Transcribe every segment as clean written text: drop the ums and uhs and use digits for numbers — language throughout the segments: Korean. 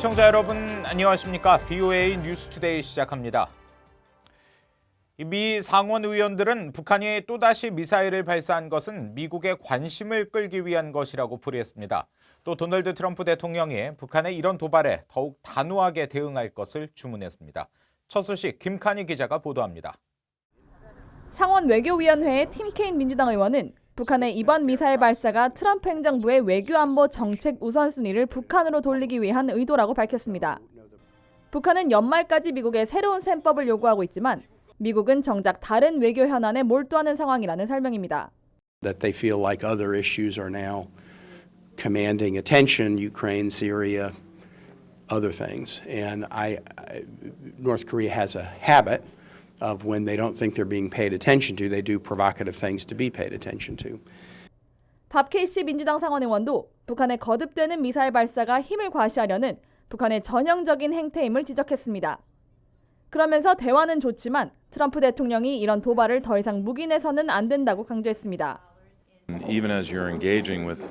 시청자 여러분 안녕하십니까? VOA 뉴스투데이 시작합니다. 미 상원 의원들은 북한이 또다시 미사일을 발사한 것은 미국의 관심을 끌기 위한 것이라고 풀이했습니다. 또 도널드 트럼프 대통령이 북한의 이런 도발에 더욱 단호하게 대응할 것을 주문했습니다. 첫 소식 김칸희 기자가 보도합니다. 상원 외교위원회의 팀 케인 민주당 의원은 북한의 이번 미사일 발사가 트럼프 행정부의 외교안보 정책 우선순위를 북한으로 돌리기 위한 의도라고 밝혔습니다. 북한은 연말까지 미국에 새로운 셈법을 요구하고 있지만 미국은 정작 다른 외교 현안에 몰두하는 상황이라는 설명입니다. That they feel like other issues are now commanding attention, Ukraine, Syria, other things. And North Korea has a habit of when they don't think they're being paid attention to, they do provocative things to be paid attention to. 밥 케이시 민주당 상원 의원도 북한의 거듭되는 미사일 발사가 힘을 과시하려는 북한의 전형적인 행태임을 지적했습니다. 그러면서 대화는 좋지만 트럼프 대통령이 이런 도발을 더 이상 묵인해서는 안 된다고 강조했습니다. Even as you're engaging with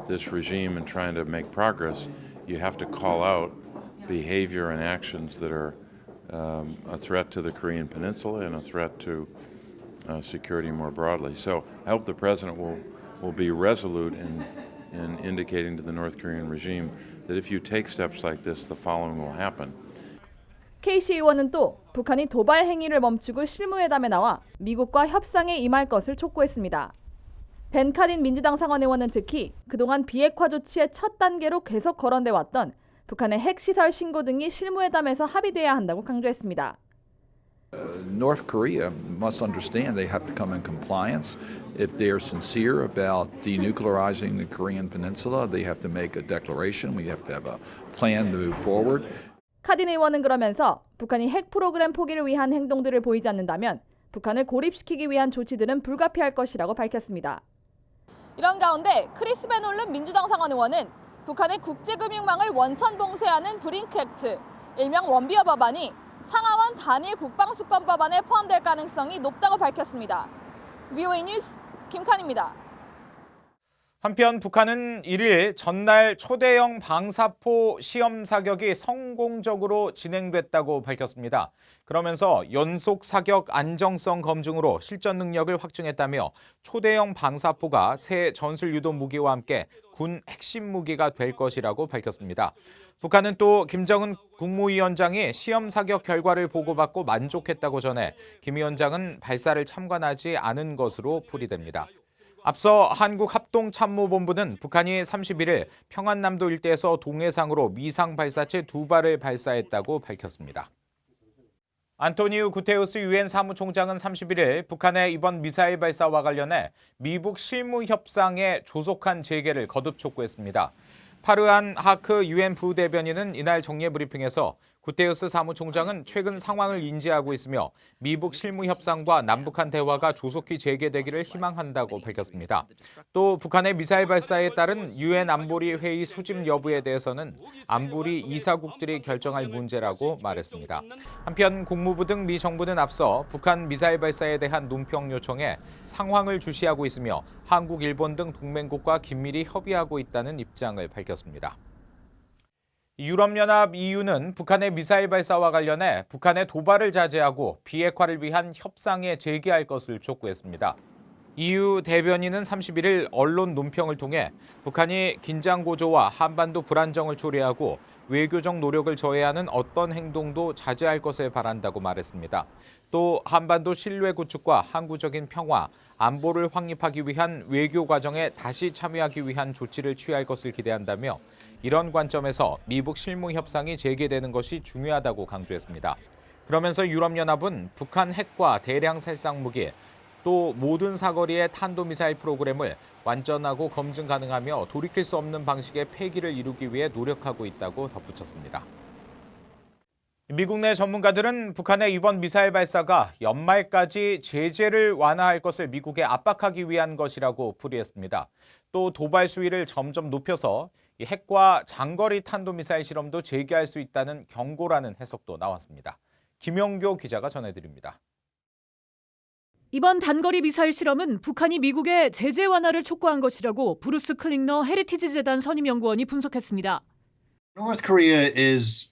this regime and trying to make progress, you have to call out behavior and actions that are a threat to the Korean Peninsula and a threat to security more broadly. So I hope the president will be resolute in indicating to the North Korean regime that if you take steps like this, the following will happen. 케이시 의원은 또 북한이 도발 행위를 멈추고 실무회담에 나와 미국과 협상에 임할 것을 촉구했습니다. 벤 카딘 민주당 상원 의원은 특히 그동안 비핵화 조치의 첫 단계로 계속 거론돼 왔던 북한의 핵시설 신고 등이 실무회담에서 합의돼야 한다고 강조했습니다. North Korea must understand they have to come in compliance. If they are sincere about denuclearizing the Korean Peninsula, they have to make a declaration. We have to have a plan to move forward. 카딘 의원은 그러면서 북한이 핵 프로그램 포기를 위한 행동들을 보이지 않는다면 북한을 고립시키기 위한 조치들은 불가피할 것이라고 밝혔습니다. 이런 가운데 크리스 베놀른 민주당 상원 의원은 북한의 국제금융망을 원천 봉쇄하는 브링크 액트, 일명 원비어 법안이 상하원 단일 국방수권 법안에 포함될 가능성이 높다고 밝혔습니다. VOA 뉴스 김칸입니다. 한편 북한은 1일 전날 초대형 방사포 시험 사격이 성공적으로 진행됐다고 밝혔습니다. 그러면서 연속 사격 안정성 검증으로 실전 능력을 확증했다며 초대형 방사포가 새 전술 유도 무기와 함께 군 핵심 무기가 될 것이라고 밝혔습니다. 북한은 또 김정은 국무위원장이 시험 사격 결과를 보고받고 만족했다고 전해 김 위원장은 발사를 참관하지 않은 것으로 풀이됩니다. 앞서 한국합동참모본부는 북한이 31일 평안남도 일대에서 동해상으로 미상 발사체 2발을 발사했다고 밝혔습니다. 안토니우 구테우스 유엔 사무총장은 31일 북한의 이번 미사일 발사와 관련해 미북 실무 협상의 조속한 재개를 거듭 촉구했습니다. 파르한 하크 유엔 부대변인은 이날 정례 브리핑에서 구테우스 사무총장은 최근 상황을 인지하고 있으며 미북 실무 협상과 남북한 대화가 조속히 재개되기를 희망한다고 밝혔습니다. 또 북한의 미사일 발사에 따른 유엔 안보리 회의 소집 여부에 대해서는 안보리 이사국들이 결정할 문제라고 말했습니다. 한편 국무부 등 미 정부는 앞서 북한 미사일 발사에 대한 논평 요청에 상황을 주시하고 있으며 한국, 일본 등 동맹국과 긴밀히 협의하고 있다는 입장을 밝혔습니다. 유럽연합 EU는 북한의 미사일 발사와 관련해 북한의 도발을 자제하고 비핵화를 위한 협상에 재개할 것을 촉구했습니다. EU 대변인은 31일 언론 논평을 통해 북한이 긴장 고조와 한반도 불안정을 초래하고 외교적 노력을 저해하는 어떤 행동도 자제할 것을 바란다고 말했습니다. 또 한반도 신뢰 구축과 항구적인 평화, 안보를 확립하기 위한 외교 과정에 다시 참여하기 위한 조치를 취할 것을 기대한다며 이런 관점에서 미북 실무 협상이 재개되는 것이 중요하다고 강조했습니다. 그러면서 유럽연합은 북한 핵과 대량 살상 무기, 또 모든 사거리의 탄도미사일 프로그램을 완전하고 검증 가능하며 돌이킬 수 없는 방식의 폐기를 이루기 위해 노력하고 있다고 덧붙였습니다. 미국 내 전문가들은 북한의 이번 미사일 발사가 연말까지 제재를 완화할 것을 미국에 압박하기 위한 것이라고 풀이했습니다. 또 도발 수위를 점점 높여서 핵과 장거리 탄도미사일 실험도 재개할 수 있다는 경고라는 해석도 나왔습니다. 김영교 기자가 전해드립니다. 이번 단거리 미사일 실험은 북한이 미국의 제재 완화를 촉구한 것이라고 브루스 클링너 헤리티지 재단 선임연구원이 분석했습니다. North Korea is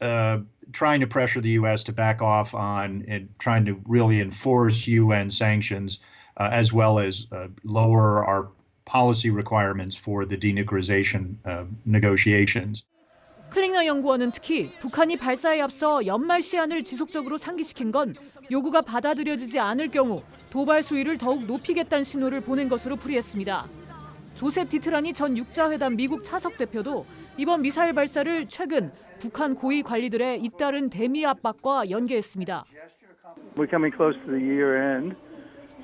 trying to pressure the U.S. to back off on and trying to really enforce UN sanctions, as well as lower our policy requirements for the denuclearization negotiations. 클링너 연구원은 특히 북한이 발사에 앞서 연말 시한을 지속적으로 상기시킨 건 요구가 받아들여지지 않을 경우 도발 수위를 더욱 높이겠다는 신호를 보낸 것으로 풀이했습니다. 조셉 디트라니 전 육자회담 미국 차석 대표도 이번 미사일 발사를 최근 북한 고위 관리들의 잇따른 대미 압박과 연계했습니다. We're coming close to the year end.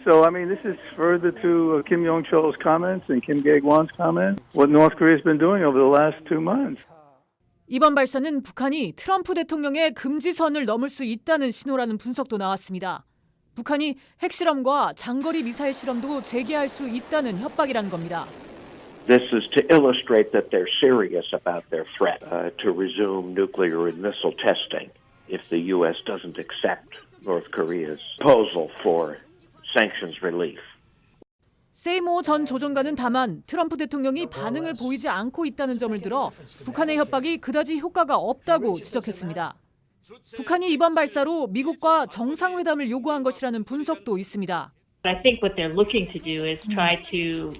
So, I mean, this is further to Kim Yong-chol's comments and Kim Gae-gwan's comments, what North Korea's been doing over the last 2 months. 이번 발사는 북한이 트럼프 대통령의 금지선을 넘을 수 있다는 신호라는 분석도 나왔습니다. 북한이 핵실험과 장거리 미사일 실험도 재개할 수 있다는 협박이란 겁니다. This is to illustrate that they're serious about their threat to resume nuclear and missile testing if the U.S. doesn't accept North Korea's proposal for sanctions relief. 세이모 전 조정관은 다만 트럼프 대통령이 반응을 보이지 않고 있다는 점을 들어 북한의 협박이 그다지 효과가 없다고 지적했습니다. 북한이 이번 발사로 미국과 정상회담을 요구한 것이라는 분석도 있습니다. I think what they're looking to do is try to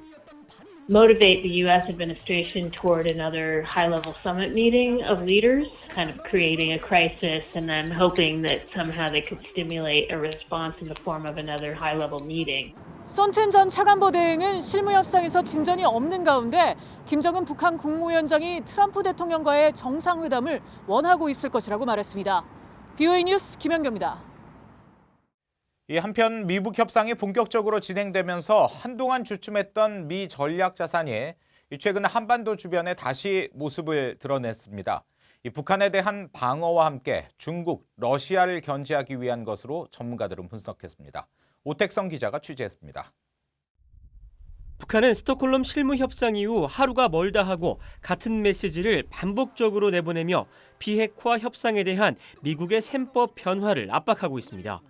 motivate the U.S. administration toward another high-level summit meeting of leaders, kind of creating a crisis and then hoping that somehow they could stimulate a response in the form of another high-level meeting. 선첸 전 차관보 대행은 실무 협상에서 진전이 없는 가운데 김정은 북한 국무위원장이 트럼프 대통령과의 정상회담을 원하고 있을 것이라고 말했습니다. VOA 뉴스 김현경입니다. 이 한편 미북 협상이 본격적으로 진행되면서 한동안 주춤했던 미 전략 자산이 최근 한반도 주변에 다시 모습을 드러냈습니다. 이 북한에 대한 방어와 함께 중국, 러시아를 견제하기 위한 것으로 전문가들은 분석했습니다. 오택성 기자가 취재했습니다. 북한은 스톡홀름 실무 협상 이후 하루가 멀다 하고 같은 메시지를 반복적으로 내보내며 비핵화 협상에 대한 미국의 셈법 변화를 압박하고 있습니다.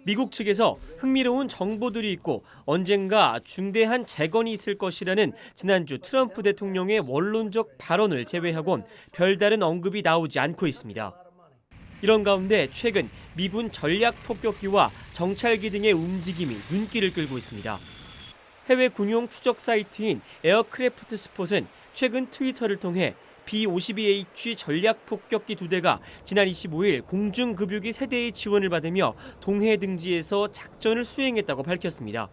미국 측에서 흥미로운 정보들이 있고 언젠가 중대한 재건이 있을 것이라는 지난주 트럼프 대통령의 원론적 발언을 제외하곤 별다른 언급이 나오지 않고 있습니다. 이런 가운데 최근 미군 전략 폭격기와 정찰기 등의 움직임이 눈길을 끌고 있습니다. 해외 군용 추적 사이트인 에어크래프트 스폿은 최근 트위터를 통해 B-52H 전략 폭격기 2대가 지난 25일 공중급유기 세대의 지원을 받으며 동해 등지에서 작전을 수행했다고 밝혔습니다.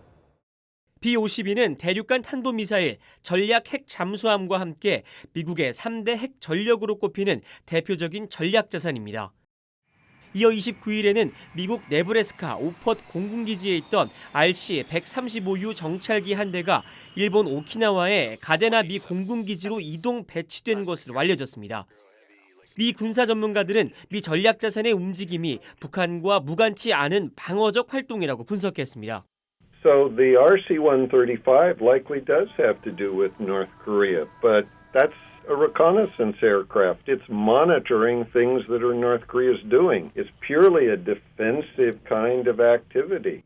B-52는 대륙간 탄도미사일, 전략 핵 잠수함과 함께 미국의 3대 핵 전력으로 꼽히는 대표적인 전략 자산입니다. 이어 29일에는 미국 네브래스카 오펫 공군기지에 있던 RC-135U 정찰기 한 대가 일본 오키나와의 가데나 미 공군기지로 이동 배치된 것으로 알려졌습니다. 미 군사 전문가들은 미 전략 자산의 움직임이 북한과 무관치 않은 방어적 활동이라고 분석했습니다. So the RC-135 likely does have to do with North Korea, but that's a reconnaissance aircraft. It's monitoring things that are North Korea's doing. It's purely a defensive kind of activity.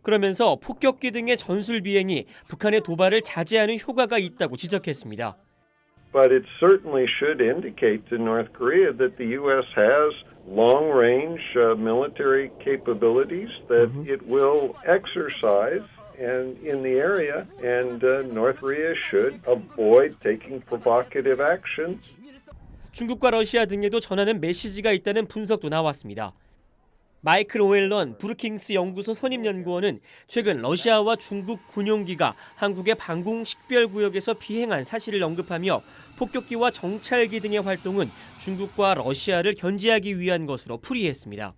그러면서 폭격기 등의 전술 비행이 북한의 도발을 자제하는 효과가 있다고 지적했습니다. But it certainly should indicate to North Korea that the U.S. has long-range military capabilities that it will exercise and in the area, and North Korea should avoid taking provocative action. 중국과 러시아 등에도 전하는 메시지가 있다는 분석도 나왔습니다. 마이클 오웰런 브루킹스 연구소 선임연구원은 최근 러시아와 중국 군용기가 한국의 방공 식별구역에서 비행한 사실을 언급하며 폭격기와 정찰기 등의 활동은 중국과 러시아를 견제하기 위한 것으로 풀이했습니다.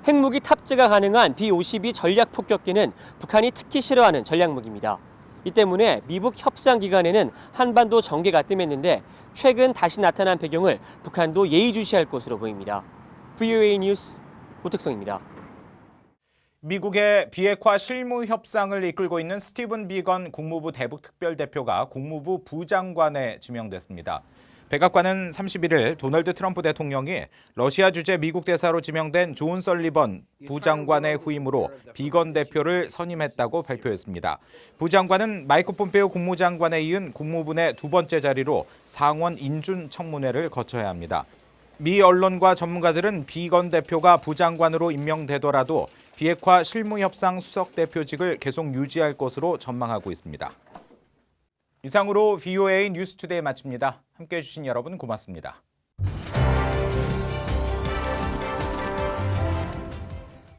핵무기 탑재가 가능한 B-52 전략 폭격기는 북한이 특히 싫어하는 전략무기입니다. 이 때문에 미북 협상 기간에는 한반도 전개가 뜸했는데 최근 다시 나타난 배경을 북한도 예의주시할 것으로 보입니다. VOA 뉴스 오택성입니다. 미국의 비핵화 실무 협상을 이끌고 있는 스티븐 비건 국무부 대북 특별대표가 국무부 부장관에 지명됐습니다. 백악관은 31일 도널드 트럼프 대통령이 러시아 주재 미국 대사로 지명된 존 설리번 부장관의 후임으로 비건 대표를 선임했다고 발표했습니다. 부장관은 마이크 폼페오 국무장관에 이은 국무부 내 두 번째 자리로 상원 인준 청문회를 거쳐야 합니다. 미 언론과 전문가들은 비건 대표가 부장관으로 임명되더라도 비핵화 실무협상 수석대표직을 계속 유지할 것으로 전망하고 있습니다. 이상으로 VOA 뉴스투데이 마칩니다. 함께해 주신 여러분 고맙습니다.